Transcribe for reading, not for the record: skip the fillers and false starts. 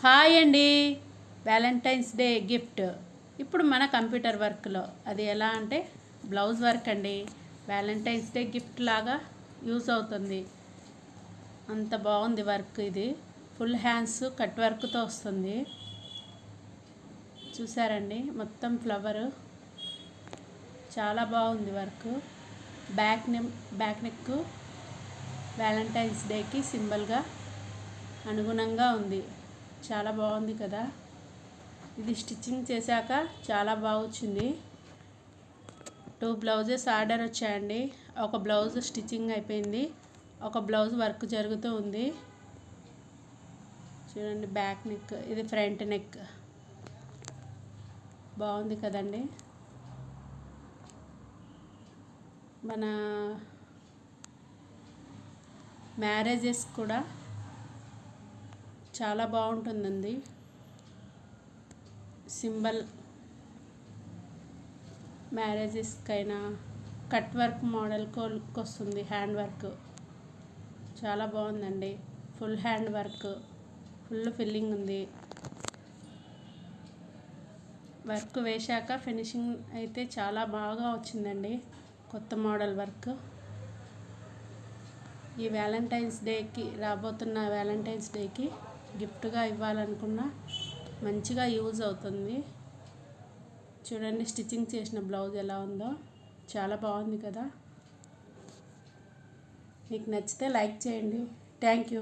Hi అండి. Valentine's day gift ఇప్పుడు మన కంప్యూటర్ వర్క్లో అది ఎలా అంటే బ్లౌజ్ వర్క్ అండి. వ్యాలంటైన్స్ డే గిఫ్ట్ లాగా యూజ్ అవుతుంది. అంత బాగుంది వర్క్. ఇది ఫుల్ హ్యాండ్స్ కట్ వర్క్తో వస్తుంది. చూసారండి, మొత్తం ఫ్లవర్ చాలా బాగుంది వర్క్. బ్యాక్ నెక్ వ్యాలంటైన్స్ డేకి సింబల్గా అనుగుణంగా ఉంది. చాలా బాగుంది కదా. ఇది స్టిచ్చింగ్ చేశాక చాలా బాగా వచ్చింది. 2 బ్లౌజెస్ ఆర్డర్ వచ్చాయండి. ఒక బ్లౌజ్ స్టిచ్చింగ్ అయిపోయింది, ఒక బ్లౌజ్ వర్క్ జరుగుతూ ఉంది. చూడండి, బ్యాక్ నెక్, ఇది ఫ్రంట్ నెక్. బాగుంది కదండి. మన మ్యారేజెస్ కూడా చాలా బాగుంటుందండి. సింబల్ మ్యారేజెస్కైనా కట్ వర్క్ మోడల్కి వస్తుంది. హ్యాండ్ వర్క్ చాలా బాగుందండి. Full hand work, full filling ఉంది. వర్క్ వేశాక ఫినిషింగ్ అయితే చాలా బాగా వచ్చిందండి. కొత్త మోడల్ వర్క్. ఈ వ్యాలంటైన్స్ డేకి, రాబోతున్న వ్యాలంటైన్స్ డేకి గిఫ్ట్గా ఇవ్వాలనుకున్న మంచిగా యూజ్ అవుతుంది. చూడండి, స్టిచ్చింగ్ చేసిన బ్లౌజ్ ఎలా ఉందో. చాలా బాగుంది కదా. మీకు నచ్చితే లైక్ చేయండి. Thank you.